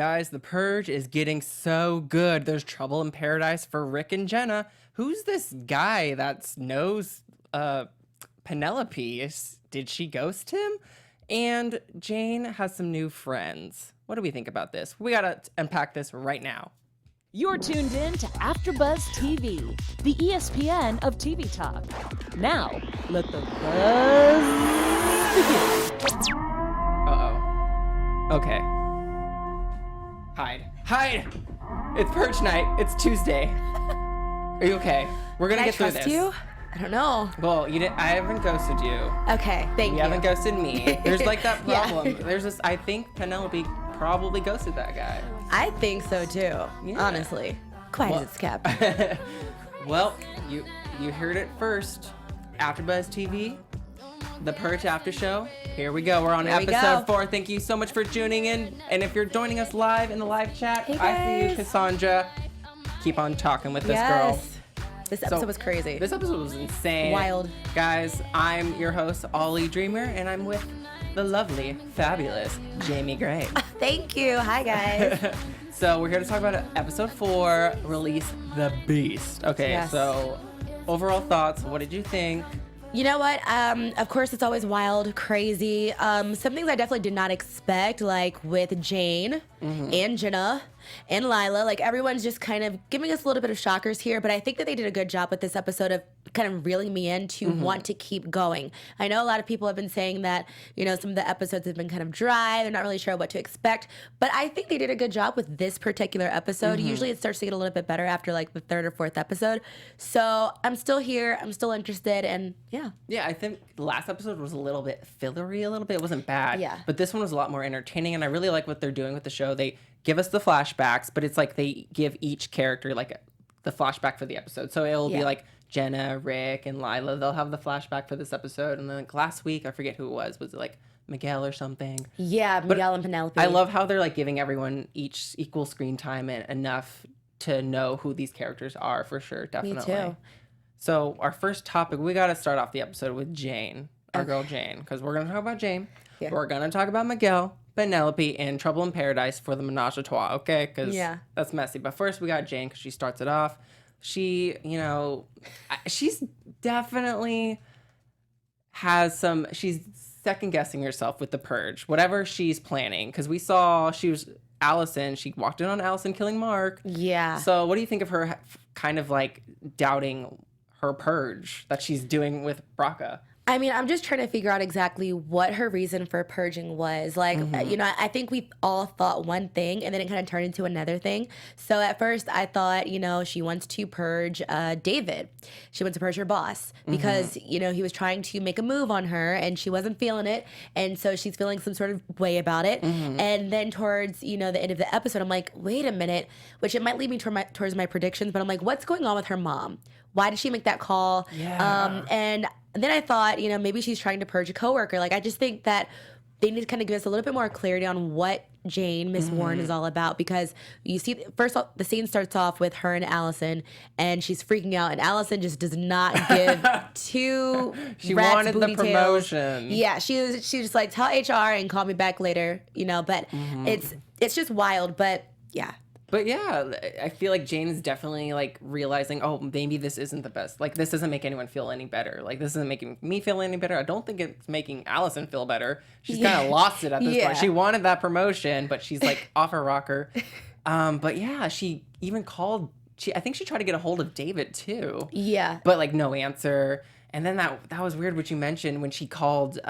Guys, the Purge is getting so good. There's trouble in paradise for Rick and Jenna. Who's this guy that knows Penelope? Did she ghost him? And Jane has some new friends. What do we think about this? We gotta unpack this right now. You're tuned in to AfterBuzz TV, the ESPN of TV talk. Now, let the buzz begin. Uh-oh. Okay. Hide! It's Purge Night. It's Tuesday. Are you okay? We're gonna get through this. You? I don't know. Well, I haven't ghosted you. Okay, thank you. You haven't ghosted me. There's like that problem. Yeah. There's this. I think Penelope probably ghosted that guy. I think so too. Yeah. Honestly, quiet as it's kept. Well, you heard it first. AfterBuzz TV, the Purge After Show. Here we go. We're on episode 4. Thank you so much for tuning in. And if you're joining us live in the live chat, hey I see you, Cassandra. Keep on talking with this girl. This episode was crazy. This episode was insane. Wild. Guys, I'm your host, Ollie Dreamer, and I'm with the lovely, fabulous Jaimi Gray. Thank you. Hi, guys. So we're here to talk about episode 4, Release the Beast. Okay, yes. So overall thoughts, what did you think? You know what? Of course, it's always wild, crazy. Some things I definitely did not expect, like with Jane and Jenna and Lila. Like, everyone's just kind of giving us a little bit of shockers here, but I think that they did a good job with this episode of kind of reeling me in to want to keep going. I know a lot of people have been saying that, you know, some of the episodes have been kind of dry. They're not really sure what to expect, but I think they did a good job with this particular episode. Usually it starts to get a little bit better after like the 3rd or 4th episode. So I'm still here. I'm still interested, and yeah. Yeah, I think the last episode was a little bit fillery, a little bit. It wasn't bad. Yeah. But this one was a lot more entertaining, and I really like what they're doing with the show. They give us the flashbacks, but it's like they give each character like the flashback for the episode. So it'll be like Jenna, Rick, and Lila. They'll have the flashback for this episode. And then like last week, I forget who it was. Was it like Miguel or something? Yeah, Miguel and Penelope. I love how they're like giving everyone each equal screen time and enough to know who these characters are for sure. Definitely. Me too. So our first topic, we got to start off the episode with Jane, our girl Jane, because we're going to talk about Jane. Yeah. We're going to talk about Miguel, Penelope, and Trouble in Paradise for the menage a trois, okay? Because that's messy. But first we got Jane because she starts it off. She, you know, she's definitely has some, she's second guessing herself with the Purge, whatever she's planning. Because we saw she was Allison, she walked in on Allison killing Mark. Yeah. So what do you think of her kind of like doubting her purge that she's doing with Braca? I mean, I'm just trying to figure out exactly what her reason for purging was. Like, you know, I think we all thought one thing and then it kind of turned into another thing. So at first I thought, you know, she wants to purge David. She wants to purge her boss because, you know, he was trying to make a move on her and she wasn't feeling it. And so she's feeling some sort of way about it. And then towards, you know, the end of the episode, I'm like, wait a minute, which it might lead me towards my predictions, but I'm like, what's going on with her mom? Why did she make that call? Yeah. And then I thought, you know, maybe she's trying to purge a coworker. Like, I just think that they need to kind of give us a little bit more clarity on what Jane, Miss Warren, is all about. Because you see, first off, the scene starts off with her and Allison, and she's freaking out, and Allison just does not give two She rat's wanted the booty tails. promotion. Yeah, she's just like, tell HR and call me back later, you know. But it's just wild. But yeah. But yeah, I feel like Jane is definitely like realizing, oh, maybe this isn't the best. Like, this doesn't make anyone feel any better. Like, this isn't making me feel any better. I don't think it's making Allison feel better. She's kind of lost it at this point. She wanted that promotion, but she's like off her rocker. But yeah, she even called. I think she tried to get a hold of David too. Yeah. But like no answer. And then that was weird what you mentioned when she called.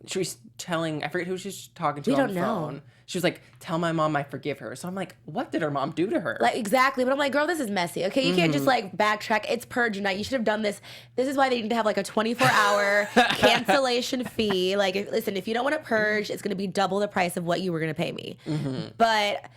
She was telling, I forget who she was talking to on the phone. She was like, tell my mom I forgive her. So I'm like, what did her mom do to her? Like, exactly. But I'm like, girl, this is messy. Okay, you can't just like backtrack. It's Purge Night. You should have done this. This is why they need to have like a 24-hour cancellation fee. Like, listen, if you don't want to purge, it's going to be double the price of what you were going to pay me. But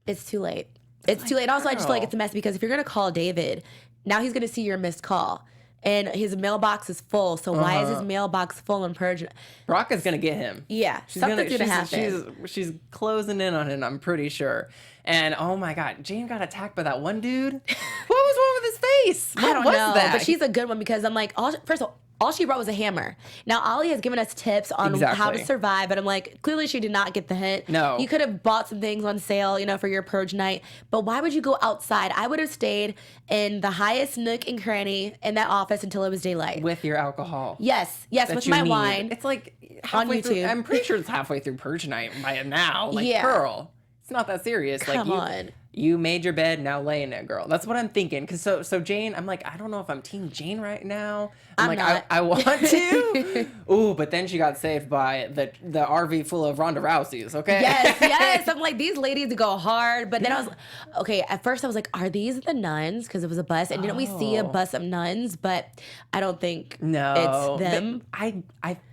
it's too late. It's too late. And also, I just feel like it's a mess because if you're going to call David, now he's going to see your missed call. And his mailbox is full. So why is his mailbox full in Purge? Braca's going to get him. Yeah. Something's going to happen. She's closing in on him, I'm pretty sure. And oh my God, Jane got attacked by that one dude. What was wrong with his face? I don't know. But she's a good one because I'm like, first of all, all she brought was a hammer. Now, Ollie has given us tips on how to survive, but I'm like, clearly she did not get the hint. No. You could have bought some things on sale, for your purge night, but why would you go outside? I would have stayed in the highest nook and cranny in that office until it was daylight. With your alcohol. Yes, with my wine. It's like halfway through. I'm pretty sure it's halfway through purge night by now. Like, girl, it's not that serious. Come on. You made your bed, now lay in it, girl. That's what I'm thinking. Because so Jane, I'm like, I don't know if I'm Team Jane right now. I'm like, not. I want to. Ooh, but then she got saved by the RV full of Ronda Rouseys, okay? Yes. I'm like, these ladies go hard. But then I was, okay, at first I was like, are these the nuns? Because it was a bus. And didn't we see a bus of nuns? But I don't think it's them. I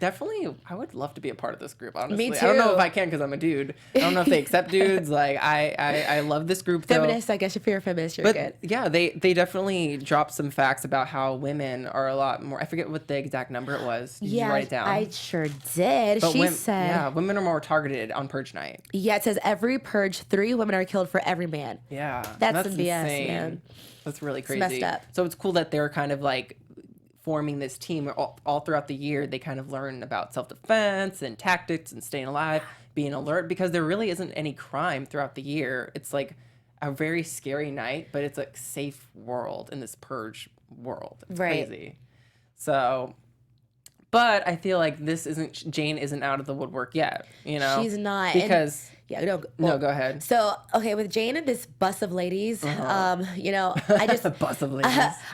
definitely, I would love to be a part of this group, honestly. Me too. I don't know if I can because I'm a dude. I don't know if they accept dudes. Like, I love this group, though. Feminist, I guess if you're a feminist, you're good. Yeah, they definitely dropped some facts about how women are a lot more. I forget what the exact number it was. Did you write it down? I sure did. But she said, yeah, women are more targeted on Purge Night. Yeah, it says every purge, 3 women are killed for every man. Yeah, that's some BS, insane. man. That's really crazy. It's messed up. So it's cool that they're kind of like forming this team all throughout the year. They kind of learn about self-defense and tactics and staying alive, being alert, because there really isn't any crime throughout the year. It's like a very scary night, but it's a safe world in this purge world. It's crazy. So, but I feel like Jane isn't out of the woodwork yet, She's not. Because... No, go ahead. So, okay, with Jane and this bus of ladies, I just... bus of ladies.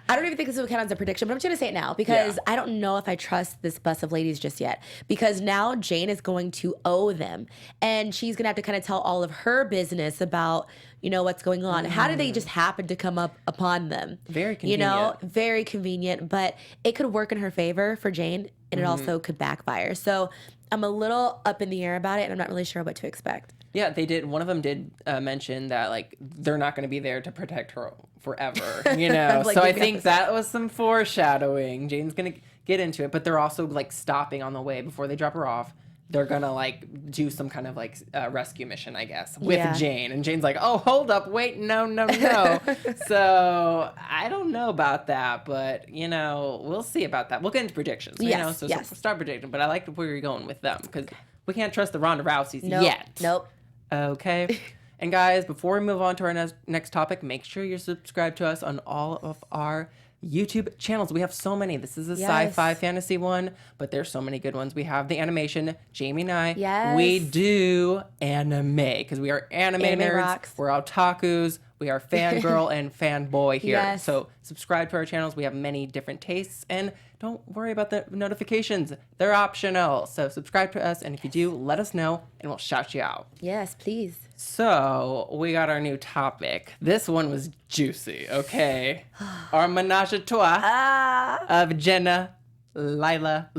I don't even think this will count as a prediction, but I'm just going to say it now because I don't know if I trust this bus of ladies just yet. Because now Jane is going to owe them. And she's going to have to kind of tell all of her business about, what's going on. How did they just happen to come up upon them? Very convenient. Very convenient. But it could work in her favor for Jane, and it also could backfire. So I'm a little up in the air about it, and I'm not really sure what to expect. Yeah, they did. One of them did mention that, like, they're not going to be there to protect her forever, Like, so I think that was some foreshadowing. Jane's going to get into it, but they're also, like, stopping on the way before they drop her off. They're going to, like, do some kind of, like, rescue mission, I guess, with Jane. And Jane's like, oh, hold up, wait, no. So I don't know about that, but, we'll see about that. We'll get into predictions, So start predicting. But I like where you're going with them because we can't trust the Ronda Rouseys yet. Nope. Okay. And guys, before we move on to our next topic, make sure you're subscribed to us on all of our YouTube channels. We have so many. This is a sci-fi fantasy one, but there's so many good ones. We have the animation, Jaimi and I. Yes. We do anime because we are anime nerds. Rocks. We're otakus. We are fangirl and fanboy here. Yes. So subscribe to our channels. We have many different tastes, and don't worry about the notifications. They're optional. So subscribe to us, and if you do, let us know, and we'll shout you out. Yes, please. So we got our new topic. This one was juicy, okay? Our menage a trois of Jenna, Lila,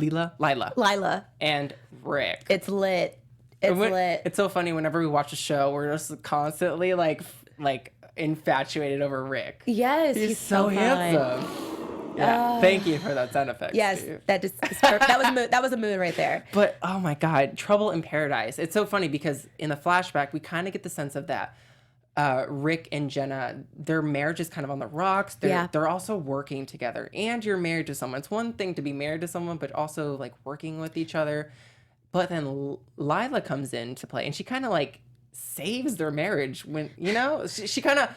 and Rick. It's lit. Lit. It's so funny whenever we watch a show, we're just constantly like infatuated over Rick. Yes, he's so handsome. Yeah, thank you for that sound effect. Yes, Steve. that was a mood right there. But oh my God, Trouble in Paradise. It's so funny because in the flashback we kind of get the sense of that Rick and Jenna, their marriage is kind of on the rocks. They're also working together, and you're married to someone. It's one thing to be married to someone, but also like working with each other. But then Lila comes into play, and she kind of like saves their marriage when she kind of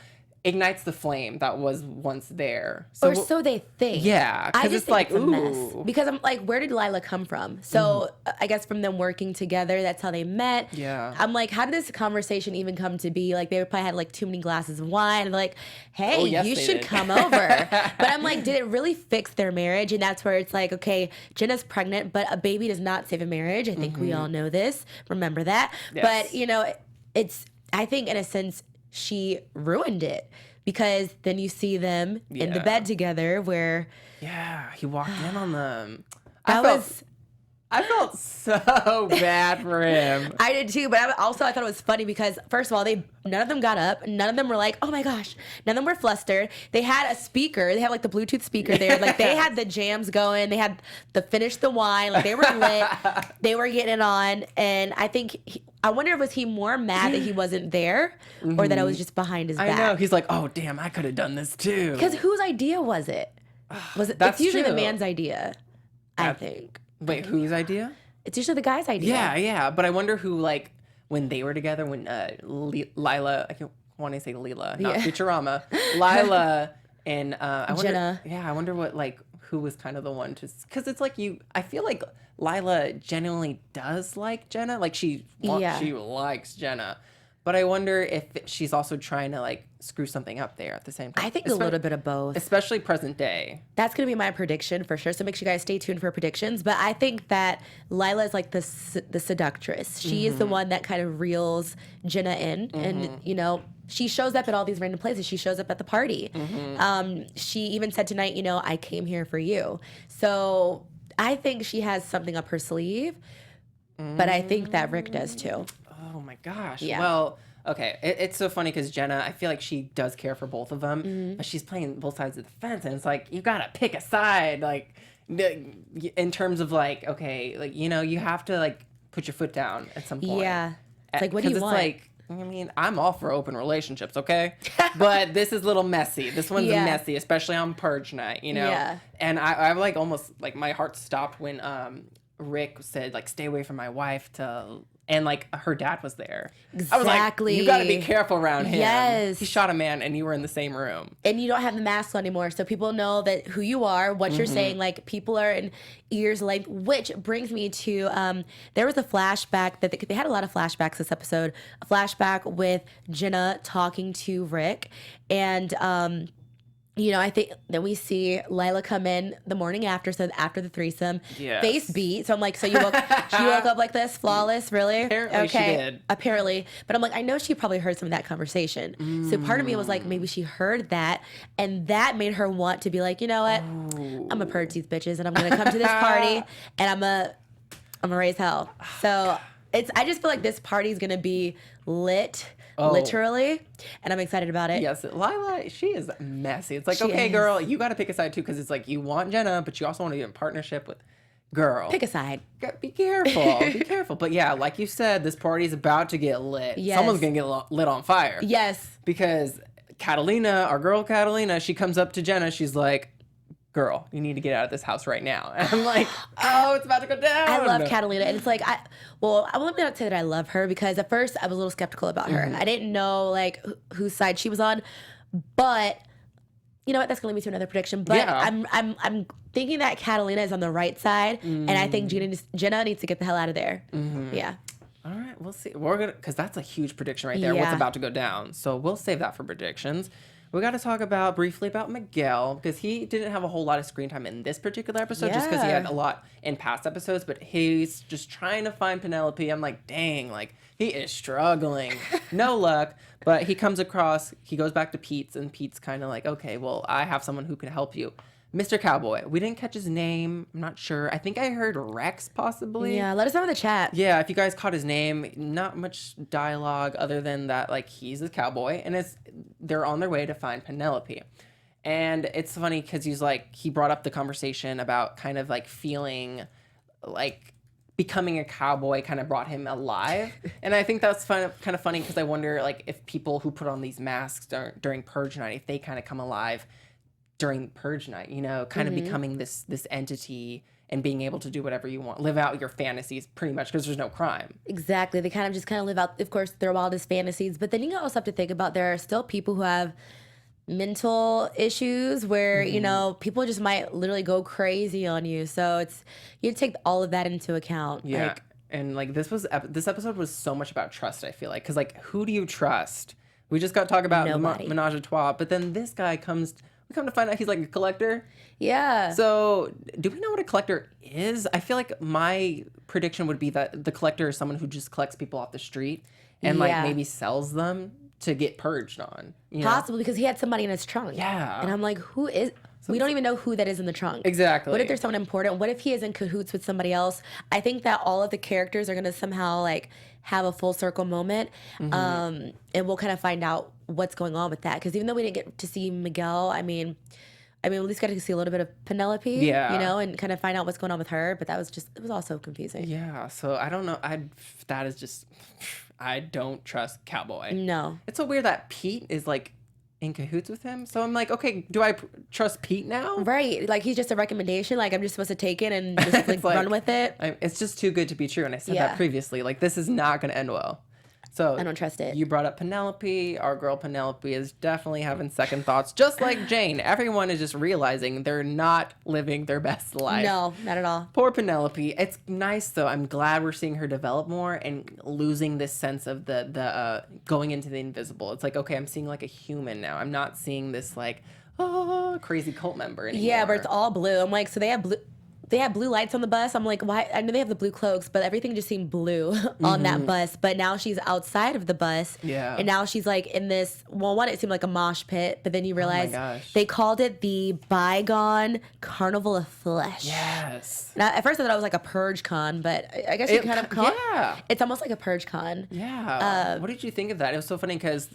ignites the flame that was once there. Or so they think. Yeah, because it's like, a mess. Because I'm like, where did Lila come from? So I guess from them working together, that's how they met. Yeah. I'm like, how did this conversation even come to be? Like, they probably had like too many glasses of wine. Like, hey, you should come over. But I'm like, did it really fix their marriage? And that's where it's like, okay, Jenna's pregnant, but a baby does not save a marriage. I think we all know this. Remember that. Yes. But, I think in a sense, she ruined it because then you see them in the bed together where... Yeah, he walked in on them. I felt so bad for him. I did too, but I thought it was funny because, first of all, none of them got up. None of them were like, oh my gosh. None of them were flustered. They had a speaker. They had like the Bluetooth speaker there. Like they had the jams going. They had the Finish the Wine. Like they were lit. They were getting it on. And I think, I wonder if was he more mad that he wasn't there or that I was just behind his back. I know. He's like, oh damn, I could have done this too. Because whose idea was it? It's usually the man's idea. I think. Wait, whose idea? It's usually the guy's idea. Yeah. But I wonder who, like, when they were together, when Lila, I want to say Leela, not Futurama, Lila and I wonder, Jenna. Yeah, I wonder what, like, who was kind of the one to, because it's like I feel like Lila genuinely does like Jenna, like she likes Jenna, but I wonder if she's also trying to like screw something up there at the same time. I think a little bit of both, especially present day. That's gonna be my prediction for sure. So make sure you guys stay tuned for predictions. But I think that Lila is like the seductress. She is the one that kind of reels Jenna in, and you know. She shows up at all these random places. She shows up at the party. She even said tonight, you know, I came here for you. So I think she has something up her sleeve, but I think that Rick does too. Oh my gosh. Yeah. Well, okay. It's so funny because Jenna, I feel like she does care for both of them, but she's playing both sides of the fence. And it's like, you got to pick a side. Like, in terms of like, okay, like, you know, you have to like put your foot down at some point. Yeah. It's like, what do you want? It's like, I mean, I'm all for open relationships, okay? But this is a little messy. This one's messy, especially on Purge Night, you know? Yeah. And I like almost, like, my heart stopped when Rick said, like, stay away from my wife and, like, her dad was there. Exactly. I was like, you got to be careful around him. Yes. He shot a man and you were in the same room. And you don't have the mask on anymore, so people know that who you are, what you're saying. Like, people are in ears length, which brings me to, there was a flashback that they had a lot of flashbacks this episode. A flashback with Jenna talking to Rick. And, you know, I think then we see Lila come in the morning after, so after the threesome, face beat. So I'm like, so she woke up like this, flawless, really? Apparently she did. Apparently. But I'm like, I know she probably heard some of that conversation. So part of me was like, maybe she heard that, and that made her want to be like, you know what? I'm gonna purge these bitches, and I'm gonna come to this party, and I'm gonna raise hell. So I just feel like this party's gonna be lit. Literally, and I'm excited about it. Yes, Lila, she is messy. It's like, okay, girl, you got to pick a side too, because it's like you want Jenna, but you also want to be in partnership with girl. Pick a side. Be careful. Be careful. But yeah, like you said, this party's about to get lit. Yes. Someone's going to get lit on fire. Yes. Because Catalina, our girl Catalina, she comes up to Jenna. She's like, girl, you need to get out of this house right now. And I'm like, oh, it's about to go down. I love Catalina. And it's like, I will not say that I love her, because at first I was a little skeptical about her. I didn't know like whose side she was on. But you know what? That's going to lead me to another prediction. But I'm thinking that Catalina is on the right side. And I think Jenna needs to get the hell out of there. Yeah. All right, we'll see. We're gonna, because that's a huge prediction right there. What's about to go down. So we'll save that for predictions. We got to talk briefly about Miguel, because he didn't have a whole lot of screen time in this particular episode, just because he had a lot in past episodes, but he's just trying to find Penelope. I'm like, dang, like, he is struggling. No luck. But he comes across, he goes back to Pete's, and Pete's kind of like, okay, well, I have someone who can help you. Mr. Cowboy. We didn't catch his name. I'm not sure. I think I heard Rex, possibly. Yeah, let us know in the chat. Yeah, if you guys caught his name, not much dialogue other than that, like, he's a cowboy, and they're on their way to find Penelope. And it's funny because he brought up the conversation about kind of, like, feeling like becoming a cowboy kind of brought him alive. And I think that's kind of funny, because I wonder, like, if people who put on these masks during Purge Night, if they kind of come alive during Purge Night, you know, kind of becoming this entity and being able to do whatever you want, live out your fantasies pretty much, because there's no crime. Exactly. They kind of live out, of course, their wildest fantasies. But then you also have to think about there are still people who have mental issues where, you know, people just might literally go crazy on you. So you take all of that into account. Yeah. Like, and like this episode was so much about trust, I feel like. Because like, who do you trust? We just got to talk about menage a trois, but then this guy we come to find out he's like a collector. Yeah. So do we know what a collector is? I feel like my prediction would be that the collector is someone who just collects people off the street and like maybe sells them to get purged on. You know? Possibly, because he had somebody in his trunk. Yeah. And I'm like, who is... We don't even know who that is in the trunk. Exactly. What if there's someone important? What if he is in cahoots with somebody else? I think that all of the characters are going to somehow like have a full circle moment. And we'll kind of find out what's going on with that. Because even though we didn't get to see Miguel, I mean, at least got to see a little bit of Penelope, you know, and kind of find out what's going on with her. But it was also confusing. Yeah. So I don't know. I don't trust Cowboy. No. It's so weird that Pete is like in cahoots with him. So I'm like, okay, do I trust Pete now? Right. Like, he's just a recommendation. Like, I'm just supposed to take it and just like, run with it. It's just too good to be true. And I said that previously. Like, this is not going to end well. So I don't trust it. You brought up Penelope. Our girl Penelope is definitely having second thoughts, just like Jane. Everyone is just realizing they're not living their best life. No, not at all. Poor Penelope. It's nice though. I'm glad we're seeing her develop more and losing this sense of the going into the invisible. It's like, okay, I'm seeing like a human now. I'm not seeing this like crazy cult member anymore. Yeah, but it's all blue. I'm like, so they have blue. They had blue lights on the bus. I'm like, why? I know they have the blue cloaks, but everything just seemed blue on that bus. But now she's outside of the bus. Yeah. And now she's like in this, well, one, it seemed like a mosh pit, but then you realize they called it the Bygone Carnival of Flesh. Yes. Now, at first I thought it was like a Purge Con, but I guess you kind of call it's almost like a Purge Con. Yeah. What did you think of that? It was so funny because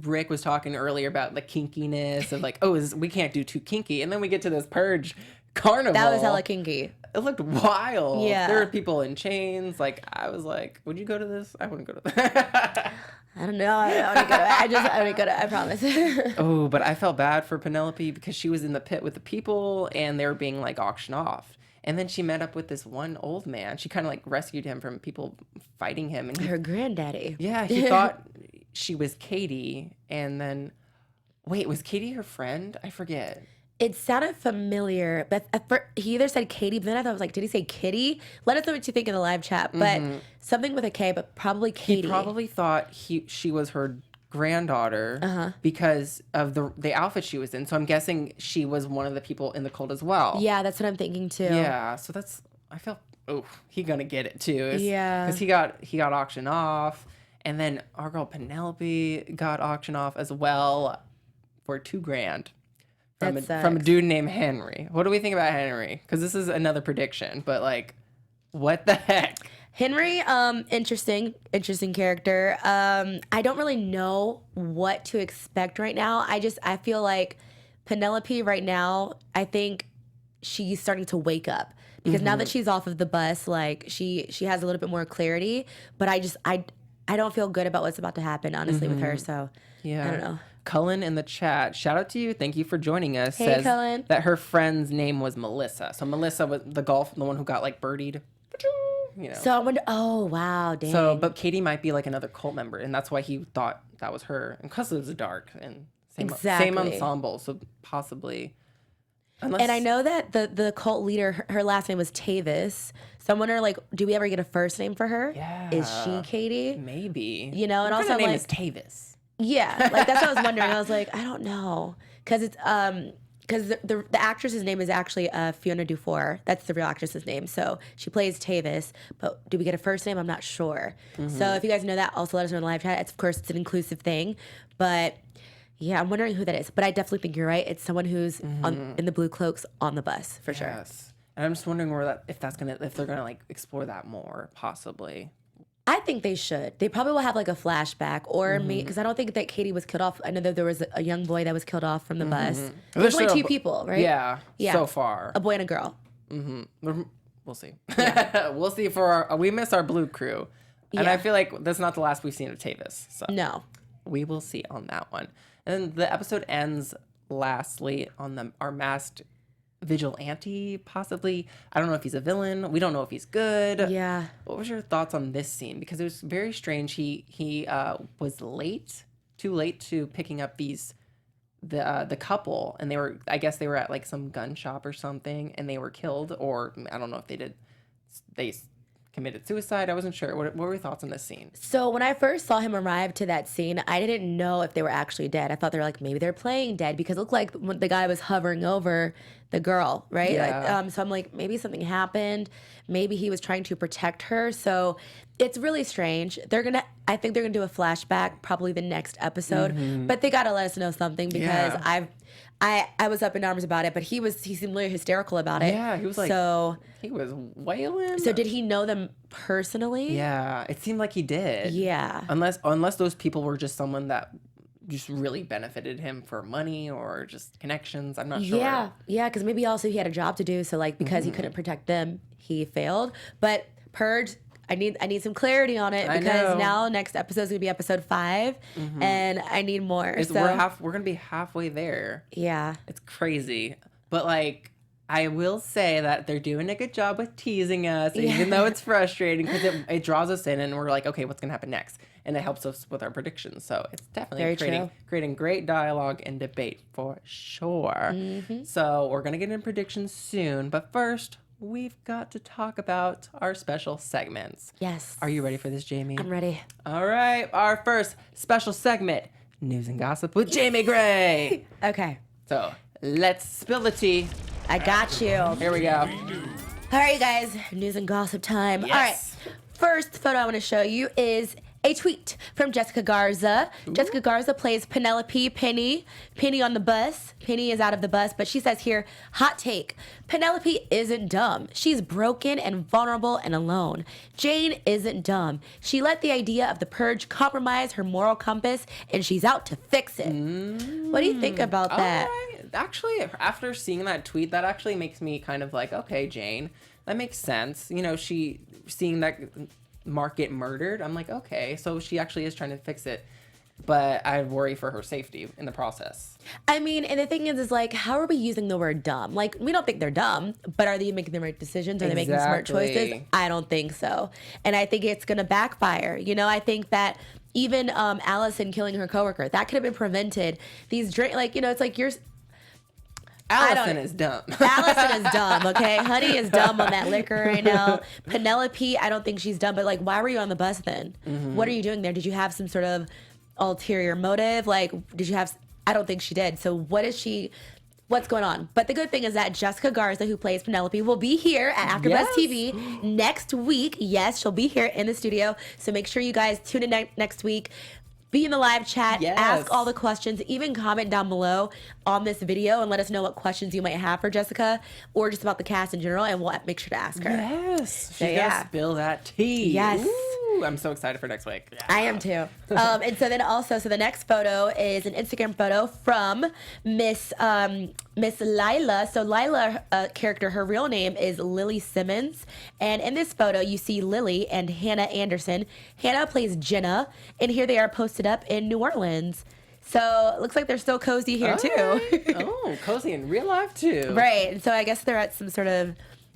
Rick was talking earlier about the kinkiness of like, we can't do too kinky. And then we get to this Purge Carnival. That was hella kinky. It looked wild. Yeah. There were people in chains. Like, I was like, would you go to this? I wouldn't go to that. I don't know. I wouldn't go to it. I wouldn't go to it. I promise. Oh, but I felt bad for Penelope because she was in the pit with the people and they were being like auctioned off. And then she met up with this one old man. She kind of like rescued him from people fighting him. And her granddaddy. Yeah, he thought she was Katie. And then, wait, was Katie her friend? I forget. It sounded familiar, but he either said Katie, but then I thought, I was like, did he say Kitty? Let us know what you think in the live chat. But something with a K, but probably Katie. He probably thought she was her granddaughter because of the outfit she was in. So I'm guessing she was one of the people in the cult as well. Yeah, that's what I'm thinking too. Yeah, so I felt, he gonna get it too. Yeah. Because he got auctioned off, and then our girl Penelope got auctioned off as well for $2,000. From a dude named Henry. What do we think about Henry? Because this is another prediction, but like, what the heck? Henry, interesting character. I don't really know what to expect right now. I feel like Penelope right now, I think she's starting to wake up. Because now that she's off of the bus, like she has a little bit more clarity. But I don't feel good about what's about to happen, honestly, with her. So yeah. I don't know. Cullen in the chat, shout out to you. Thank you for joining us. Hey, says Cullen. that her friend's name was Melissa. So Melissa was the one who got like birdied. You know. So I wonder. Oh wow, dang. So, but Katie might be like another cult member, and that's why he thought that was her. And because it was dark and same ensemble, so possibly. Unless... And I know that the cult leader, her last name was Tavis. So I'm wondering, like, do we ever get a first name for her? Yeah. Is she Katie? Maybe. You know, and what also kind of name like, is Tavis? Yeah, like that's what I was wondering. I was like, I don't know, because it's because the actress's name is actually Fiona Dufour. That's the real actress's name. So she plays Tavis. But do we get a first name? I'm not sure. So if you guys know that, also let us know in the live chat. Of course, it's an inclusive thing, but yeah, I'm wondering who that is. But I definitely think you're right. It's someone who's in the blue cloaks on the bus for sure. Yes, and I'm just wondering if they're gonna like explore that more possibly. I think they should. They probably will have like a flashback or me, because I don't think that Katie was killed off. I know that there was a young boy that was killed off from the bus. There's only two people, right? Yeah, so far. A boy and a girl. We'll see. Yeah. We'll see we miss our blue crew. And I feel like that's not the last we've seen of Tavis. So no. We will see on that one. And the episode ends lastly on our masked vigilante, possibly. I don't know if he's a villain. We don't know if he's good. Yeah. What was your thoughts on this scene? Because it was very strange. He was too late to picking up the couple, and I guess they were at like some gun shop or something, and they were killed, or I don't know if they committed suicide. I wasn't sure. What were your thoughts on this scene? So when I first saw him arrive to that scene, I didn't know if they were actually dead. I thought they were like, maybe they're playing dead, because it looked like when the guy was hovering over the girl, right? Yeah. Like, so I'm like, maybe something happened. Maybe he was trying to protect her. So it's really strange. I think they're gonna do a flashback probably the next episode, but they gotta let us know something, because I was up in arms about it, but he seemed really hysterical about it. Yeah, he was like, he was wailing. So did he know them personally? Yeah, it seemed like he did. Yeah. Unless those people were just someone that just really benefited him for money or just connections. I'm not sure. Yeah, because maybe also he had a job to do, so like because he couldn't protect them, he failed. But Purge, I need some clarity on it because now next episode is gonna be episode 5, and I need more. We're gonna be halfway there. Yeah, it's crazy, but like I will say that they're doing a good job with teasing us, even though it's frustrating because it draws us in, and we're like, okay, what's gonna happen next, and it helps us with our predictions. So it's definitely creating great dialogue and debate for sure. So we're gonna get into predictions soon, but first, we've got to talk about our special segments. Yes. Are you ready for this, Jaimi? I'm ready. All right. Our first special segment, News and Gossip with Jaimi Gray. Okay. So let's spill the tea. I got you. Here we go. All right, you guys. News and gossip time. Yes. All right. First photo I want to show you is a tweet from Jessica Garza. Ooh. Jessica Garza plays Penelope, Penny on the bus. Penny is out of the bus, but she says here, hot take, Penelope isn't dumb. She's broken and vulnerable and alone. Jane isn't dumb. She let the idea of the purge compromise her moral compass, and she's out to fix it. What do you think about that? Actually, after seeing that tweet, that actually makes me kind of like, okay, Jane, that makes sense. You know, seeing that Mark get murdered, I'm like, okay, so she actually is trying to fix it, but I worry for her safety in the process. I mean, and the thing is like, how are we using the word dumb? Like, we don't think they're dumb, but are they making the right decisions? Are they making smart choices? I don't think so. And I think it's going to backfire. You know, I think that even Allison killing her coworker, that could have been prevented. These it's like Allison is dumb. Allison is dumb, okay? Honey is dumb on that liquor right now. Penelope, I don't think she's dumb, but like, why were you on the bus then? What are you doing there? Did you have some sort of ulterior motive? Like, I don't think she did. So what's going on? But the good thing is that Jessica Garza, who plays Penelope, will be here at AfterBuzz TV next week. Yes, she'll be here in the studio. So make sure you guys tune in next week. Be in the live chat, ask all the questions, even comment down below on this video and let us know what questions you might have for Jessica or just about the cast in general, and we'll make sure to ask her. Yes. She's going to spill that tea. Yes. Ooh, I'm so excited for next week. Yeah. I am too. And so then also, the next photo is an Instagram photo from Miss Lila. So Lila character, her real name is Lily Simmons. And in this photo, you see Lily and Hannah Anderson. Hannah plays Jenna, and here they are posted up in New Orleans. So it looks like they're still cozy here too. Oh, cozy in real life too. Right. And so I guess they're at some sort of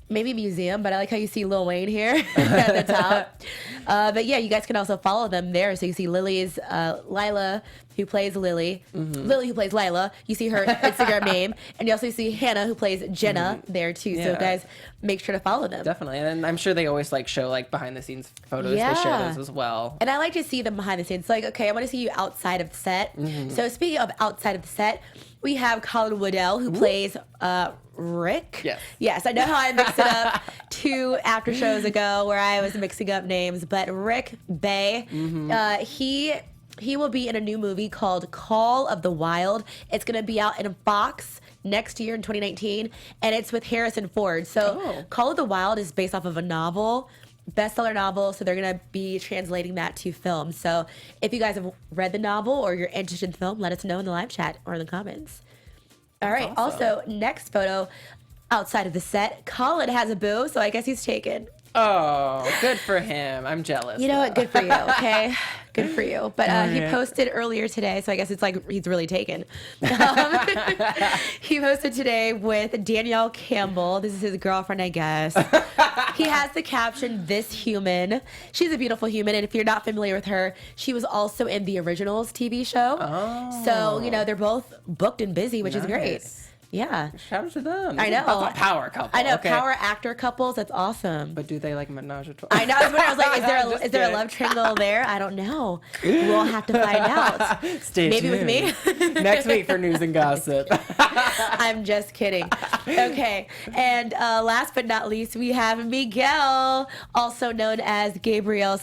maybe museum, but I like how you see Lil Wayne here at the top. But yeah, you guys can also follow them there. So you see Lily's Lila, who plays Lily, Lily, who plays Lila. You see her Instagram name, and you also see Hannah, who plays Jenna, there too. Yeah. So guys, make sure to follow them. Definitely, and I'm sure they always show behind the scenes photos. Yeah. They share those as well. And I like to see them behind the scenes. It's like, okay, I want to see you outside of the set. So speaking of outside of the set, we have Colin Waddell, who plays Rick. Yes, I know how I mixed it up 2 after shows ago where I was mixing up names, but Rick Bay, he will be in a new movie called Call of the Wild. It's going to be out in Fox next year in 2019, and it's with Harrison Ford. So Call of the Wild is based off of a novel, bestseller novel, so they're going to be translating that to film. So if you guys have read the novel or you're interested in the film, let us know in the live chat or in the comments. All right. Awesome. Also, next photo outside of the set, Colin has a boo, so I guess he's taken. Oh, good for him. I'm jealous. You know what? Good for you, okay? Good for you. But he posted earlier today, so I guess it's like he's really taken. He posted today with Danielle Campbell. This is his girlfriend, I guess. He has the caption, "This human." She's a beautiful human, and if you're not familiar with her, she was also in the Originals TV show. Oh. So, they're both booked and busy, which is great. Yeah. Shout out to them. I know. That's a power couple. I know. Okay. Power actor couples. That's awesome. But do they menage a trois? I know. I was like, is there a love triangle there? I don't know. We'll have to find out. Stay tuned. Maybe with me. Next week for news and gossip. I'm just kidding. Okay. And last but not least, we have Miguel, also known as Gabriel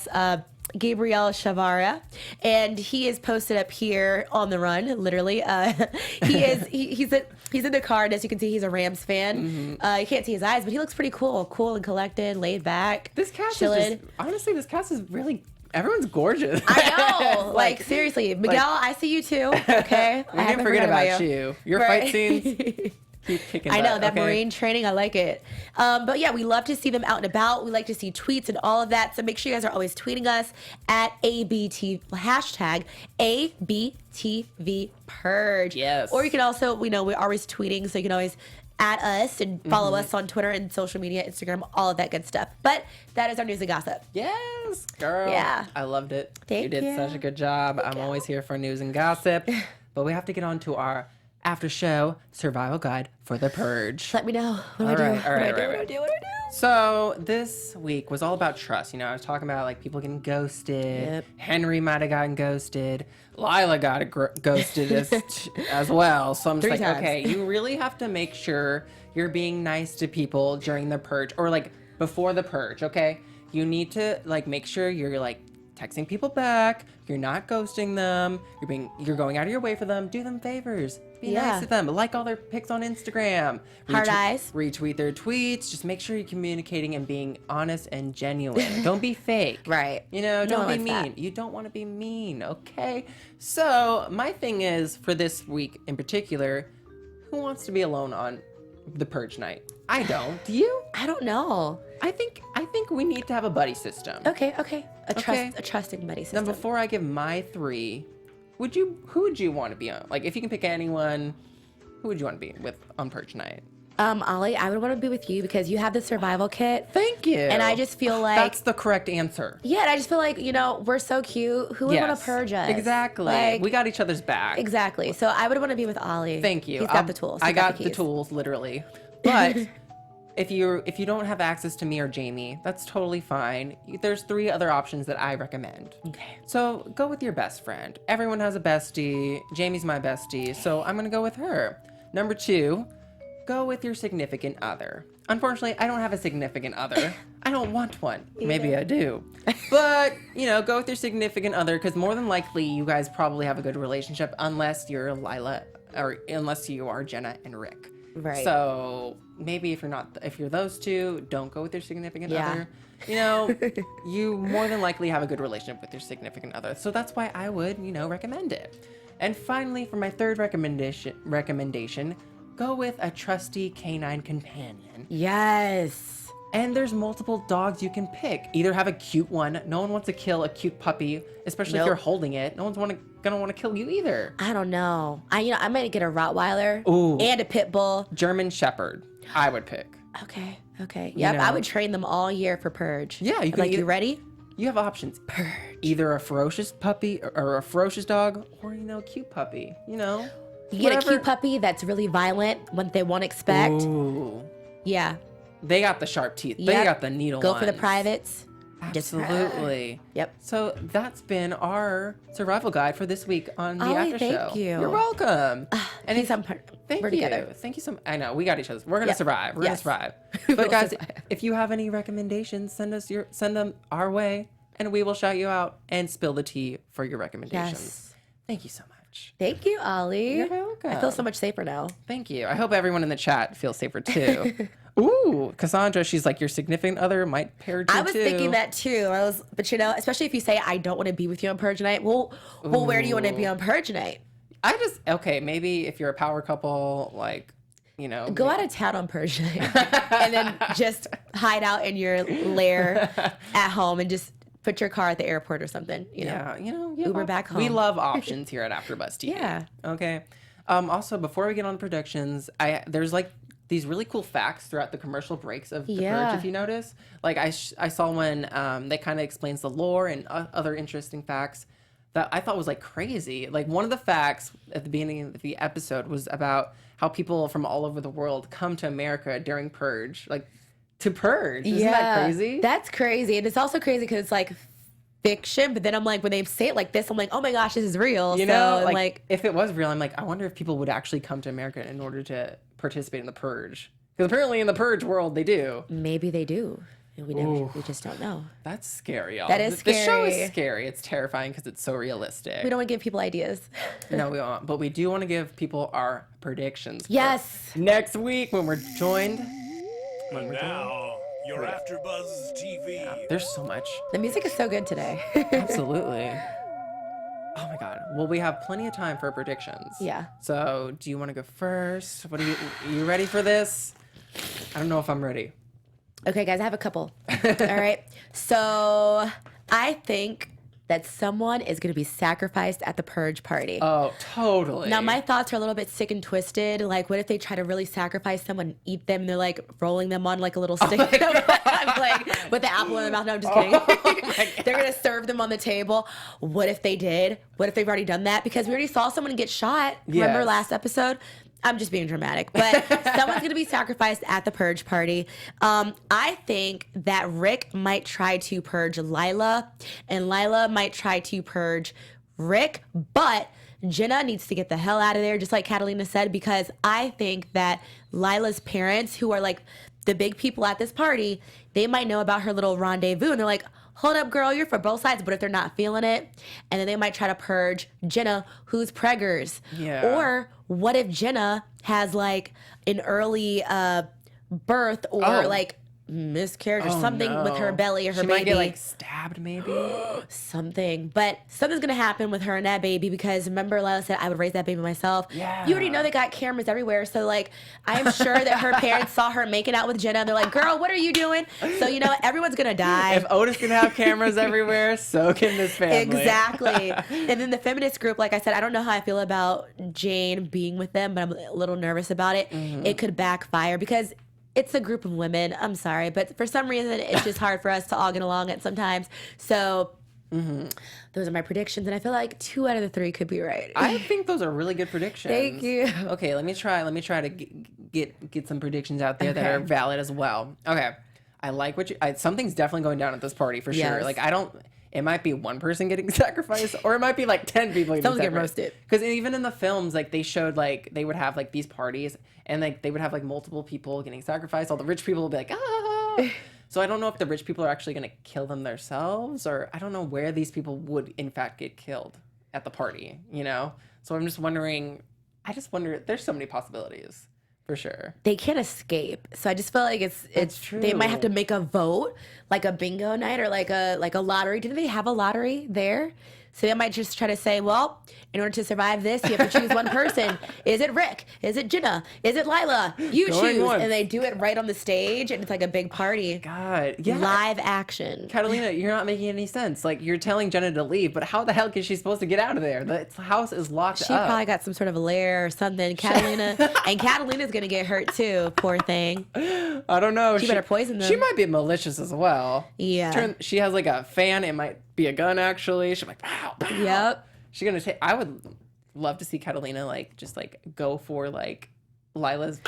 Shavara, and he is posted up here on the run, literally. He's in the car, and as you can see, he's a Rams fan. You can't see his eyes, but he looks pretty cool and collected, laid back. This cast this cast is really, everyone's gorgeous. I know. Seriously, Miguel, I see you too. Okay. I didn't forget about you. Your fight scenes. Keep kicking I know butt, that okay? Marine training. I like it. But yeah, we love to see them out and about. We like to see tweets and all of that. So make sure you guys are always tweeting us at ABT hashtag ABTV Purge. Yes. Or you can also, we're always tweeting, so you can always add us and follow us on Twitter and social media, Instagram, all of that good stuff. But that is our news and gossip. Yes, girl. Yeah. I loved it. Thank you did you. such a good job. I'm always here for news and gossip. But we have to get on to our after show survival guide for the Purge. Let me know. What do I do? So this week was all about trust. I was talking about like people getting ghosted. Yep. Henry might have gotten ghosted. Lila got ghosted as well. So I'm just 3 like, times. okay, you really have to make sure you're being nice to people during the Purge or like before the Purge. Okay, you need to like make sure you're like texting people back. You're not ghosting them. You're going out of your way for them. Do them favors. Be nice to them. Like all their pics on Instagram. Hard eyes. Retweet their tweets. Just make sure you're communicating and being honest and genuine. Don't be fake. Right. Don't be mean. That. You don't want to be mean, okay? So my thing is, for this week in particular, who wants to be alone on the Purge night? I don't. Do you? I don't know. I think we need to have a buddy system. Okay. A trusting buddy system. Now, before I give my 3, who would you want to be on? Like, if you can pick anyone, who would you want to be with on Purge night? Ollie, I would want to be with you because you have the survival kit. Thank you. And I just feel like that's the correct answer. Yeah, and I just feel like, we're so cute. Who would want to purge us? Exactly. Like, we got each other's back. Exactly. So I would want to be with Ollie. Thank you. He's got the tools. I got the the tools, literally. But if you don't have access to me or Jaimi, that's totally fine. There's 3 other options that I recommend. Okay. So go with your best friend. Everyone has a bestie. Jaimi's my bestie, so I'm gonna go with her. Number 2, go with your significant other. Unfortunately, I don't have a significant other. I don't want one. Maybe I do. But, go with your significant other because more than likely you guys probably have a good relationship unless you're Lila or unless you are Jenna and Rick. Right. So maybe if you're those 2, don't go with your significant other. You more than likely have a good relationship with your significant other. So that's why I would, recommend it. And finally, for my 3rd recommendation, go with a trusty canine companion. Yes. And there's multiple dogs you can pick. Either have a cute one. No one wants to kill a cute puppy, especially if you're holding it. No one's gonna want to kill you either. I don't know. I might get a Rottweiler. Ooh. And a pit bull. German Shepherd, I would pick. Okay. Yep, I would train them all year for Purge. Yeah, you can you ready? You have options. Purge. Either a ferocious puppy or a ferocious dog, or a cute puppy. You get a cute puppy that's really violent, what they won't expect. Ooh. Yeah. They got the sharp teeth. Yep. They got the needle Go ones. for the privates. Absolutely. Yep. So that's been our survival guide for this week on the Ollie, after thank show. you. You're welcome. And Thank we're you. together. Thank you so much. I know we got each other. We're gonna survive. We're Yes. gonna survive. We'll But guys, survive. if you have any recommendations, send them our way, and we will shout you out and spill the tea for your recommendations. Yes. Thank you so much. Thank you, Ollie. You're welcome. I feel so much safer now. Thank you. I hope everyone in the chat feels safer too. Ooh, Cassandra, she's like your significant other might pair too. I was thinking that too. But especially if you say I don't want to be with you on Purge night. Well, where do you want to be on Purge night? Maybe if you're a power couple, like, go out of town on Purge night and then just hide out in your lair at home and just put your car at the airport or something. Uber back home. We love options here at AfterBuzz TV. Yeah. Okay. Also, before we get on predictions, there's like these really cool facts throughout the commercial breaks of the Purge, if you notice. Like I saw one that kind of explains the lore and other interesting facts that I thought was like crazy. Like one of the facts at the beginning of the episode was about how people from all over the world come to America during Purge, like to purge. Isn't that crazy? That's crazy. And it's also crazy because it's like fiction, but then I'm like, when they say it like this, I'm like, oh my gosh, this is real. Like if it was real, I'm like, I wonder if people would actually come to America in order to participate in the Purge. Because apparently in the Purge world, they do. Maybe they do. And we just don't know. That's scary, y'all. That is The show scary. is scary. It's terrifying because it's so realistic. We don't want to give people ideas. No, we won't. But we do want to give people our predictions. for Yes. next week when we're joined. Now, your AfterBuzz TV. There's so much. The music is so good today. Absolutely. Oh my God. Well, we have plenty of time for predictions. Yeah. So, do you want to go first? Are you ready for this? I don't know if I'm ready. Okay, guys, I have a couple. All right. So, I think that someone is going to be sacrificed at the Purge party. Oh, totally. Now, my thoughts are a little bit sick and twisted. Like, what if they try to really sacrifice someone and eat them? And they're like rolling them on like a little stick. I'm like, with the apple in their mouth. No, I'm just kidding. They're going to serve them on the table. What if they did? What if they've already done that? Because we already saw someone get shot. Remember last episode? I'm just being dramatic, but someone's going to be sacrificed at the Purge party. I think that Rick might try to purge Lila, and Lila might try to purge Rick, but Jenna needs to get the hell out of there, just like Catalina said, because I think that Lila's parents, who are like the big people at this party, they might know about her little rendezvous, and they're like, hold up, girl, you're for both sides. But if they're not feeling it, and then they might try to purge Jenna, who's preggers. Yeah. Or what if Jenna has like an early birth or like miscarriage or something with her belly or her baby. She might get like stabbed maybe. Something. But something's going to happen with her and that baby because remember Lila said I would raise that baby myself. Yeah. You already know they got cameras everywhere. So like I'm sure that her parents saw her making out with Jenna and they're like, girl, what are you doing? So you know everyone's going to die. If Otis can have cameras everywhere, so can this family. Exactly. And then the feminist group, like I said, I don't know how I feel about Jane being with them, but I'm a little nervous about it. Mm-hmm. It could backfire because it's a group of women. I'm sorry, but for some reason, it's just hard for us to all get along at sometimes. So those are my predictions, and I feel like 2 out of the 3 could be right. I think those are really good predictions. Thank you. Okay, let me try to get some predictions out there that are valid as well. Okay, I like what something's definitely going down at this party for sure. Like it might be one person getting sacrificed, or it might be like 10 people getting Someone's sacrificed. getting roasted. Because even in the films, like they showed, like they would have like these parties, and like they would have like multiple people getting sacrificed. All the rich people will be like, ah. So I don't know if the rich people are actually going to kill them themselves, or I don't know where these people would in fact get killed at the party. You know. So I'm just wondering. I just wonder. There's so many possibilities. For sure. They can't escape. So I just feel like it's true. They might have to make a vote, like a bingo night or like a lottery. Do they have a lottery there? So they might just try to say, well, in order to survive this, you have to choose one person. Is it Rick? Is it Jenna? Is it Lila? You choose. Once. And they do it right on the stage, and it's like a big party. God. Yeah. Live action. Catalina, you're not making any sense. Like, you're telling Jenna to leave, but how the hell is she supposed to get out of there? The house is locked up. She probably got some sort of a lair or something. Catalina's going to get hurt too, poor thing. I don't know. She better poison them. She might be malicious as well. Yeah. She has like a fan. It might be a gun, actually. She's like, pow, pow. Yep. She's going to take... I would love to see Catalina, like, just, like, go for, like, Lila's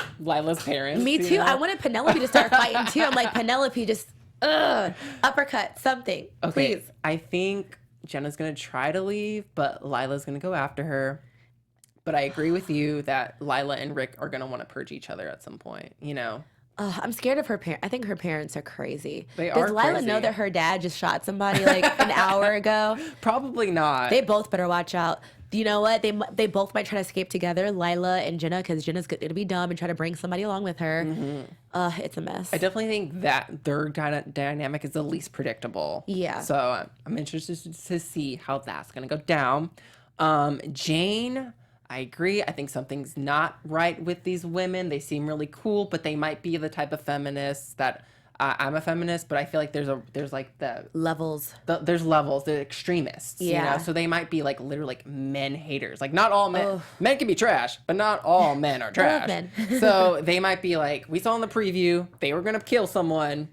parents. Me too. You know? I wanted Penelope to start fighting too. I'm like, Penelope, just uppercut, something. Okay, please. I think Jenna's going to try to leave, but Lila's going to go after her. But I agree with you that Lila and Rick are going to want to purge each other at some point, you know? I'm scared of her parents. I think her parents are crazy. They Does are Lila crazy. know that her dad just shot somebody like an hour ago? Probably not. They both better watch out. You know what? They both might try to escape together, Lila and Jenna, because Jenna's going to be dumb and try to bring somebody along with her. Mm-hmm. It's a mess. I definitely think that their dynamic is the least predictable. Yeah. So I'm interested to see how that's going to go down. Jane... I agree. I think something's not right with these women. They seem really cool, but they might be the type of feminists that I'm a feminist, but I feel like there's like levels. There's levels. The extremists. Yeah. You know? So they might be like literally like men haters. Like not all men. Men can be trash, but not all men are trash. I love men. So they might be like, we saw in the preview they were gonna kill someone.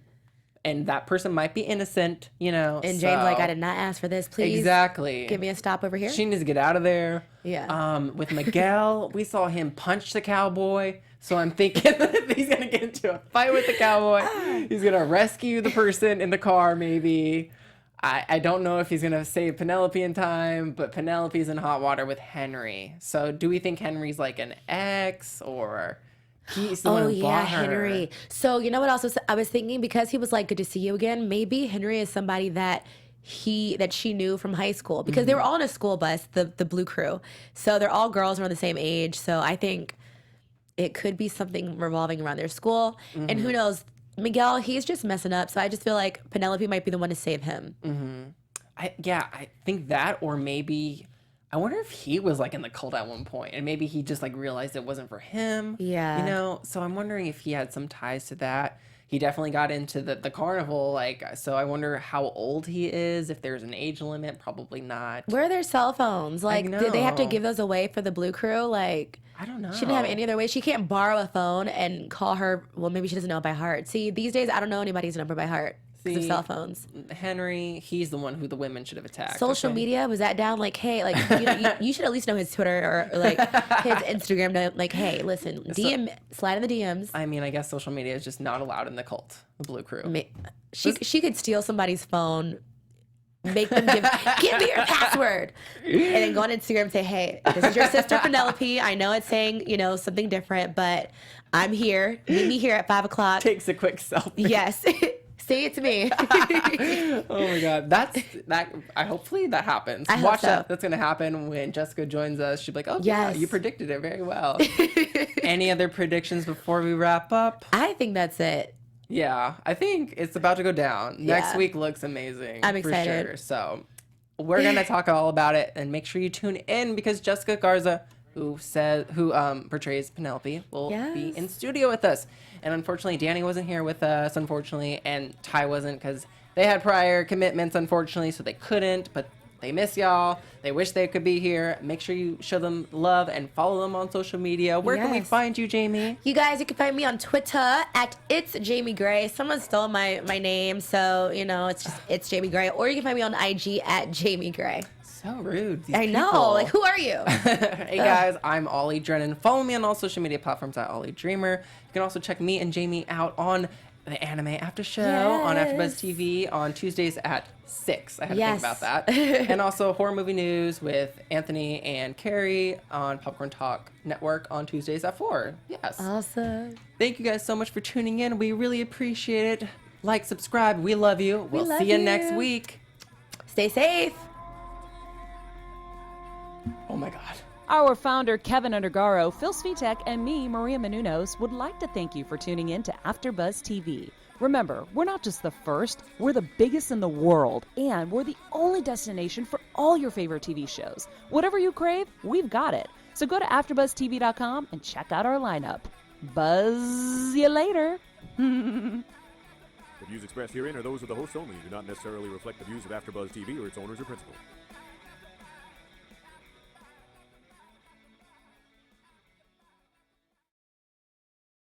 And that person might be innocent, you know. And Jane's like, I did not ask for this. Please, exactly. give me a stop over here. She needs to get out of there. Yeah. With Miguel, we saw him punch the cowboy. So I'm thinking that he's gonna get into a fight with the cowboy. He's gonna rescue the person in the car, maybe. I don't know if he's gonna save Penelope in time, but Penelope's in hot water with Henry. So do we think Henry's like an ex or? He's the one who bought her. Henry. So you know what else I was thinking, because he was like, good to see you again. Maybe Henry is somebody that she knew from high school, because they were all in a school bus, the Blue Crew. So they're all girls around the same age. So I think it could be something revolving around their school. And who knows, Miguel, he's just messing up. So I just feel like Penelope might be the one to save him. I think that, or maybe I wonder if he was like in the cult at one point and maybe he just like realized it wasn't for him. Yeah. You know, so I'm wondering if he had some ties to that. He definitely got into the carnival, like, so I wonder how old he is, if there's an age limit, probably not. Where are their cell phones? Like, did they have to give those away for the Blue Crew? Like, I don't know. She didn't have any other way. She can't borrow a phone and call her. Well, maybe she doesn't know it by heart. See, these days, I don't know anybody's number by heart because of cell phones. Henry, he's the one who the women should have attacked. Social media, was that down? Like, hey, like, you should at least know his Twitter or like his Instagram. Like, hey, listen, slide in the DMs. I mean, I guess social media is just not allowed in the cult, the Blue Crew. She could steal somebody's phone, make them give me your password, and then go on Instagram and say, hey, this is your sister Penelope. I know it's saying, something different, but I'm here. Meet me here at 5 o'clock. Takes a quick selfie. Yes. Say it to me. Oh my God. Hopefully that happens. I hope Watch so. that. That's going to happen when Jessica joins us. She'll be like, oh, yeah, you predicted it very well. Any other predictions before we wrap up? I think that's it. Yeah, I think it's about to go down. Next week looks amazing. I'm excited. For sure. So we're going to talk all about it, and make sure you tune in because Jessica Garza, who portrays Penelope, will be in studio with us. And unfortunately, Danny wasn't here with us, unfortunately, and Ty wasn't because they had prior commitments, unfortunately, so they couldn't, but they miss y'all. They wish they could be here. Make sure you show them love and follow them on social media. Where can we find you, Jaimi? You guys, you can find me on Twitter at It's Jaimi Gray. Someone stole my name, so it's Jaimi Gray. Or you can find me on IG at Jaimi Gray. So rude. I know. Like, who are you? Hey guys, I'm Ollie Drennan. Follow me on all social media platforms at Ollie Dreamer. You can also check me and Jaimi out on the Anime After Show on AfterBuzz TV on Tuesdays at 6. I had to think about that. And also Horror Movie News with Anthony and Carrie on Popcorn Talk Network on Tuesdays at 4. Yes. Awesome. Thank you guys so much for tuning in. We really appreciate it. Like, subscribe. We love you. We'll see you next week. Stay safe. Oh my God. Our founder, Kevin Undergaro, Phil Svitek, and me, Maria Menounos, would like to thank you for tuning in to AfterBuzz TV. Remember, we're not just the first, we're the biggest in the world, and we're the only destination for all your favorite TV shows. Whatever you crave, we've got it. So go to AfterBuzzTV.com and check out our lineup. Buzz you later. The views expressed herein are those of the hosts only and do not necessarily reflect the views of AfterBuzz TV or its owners or principals.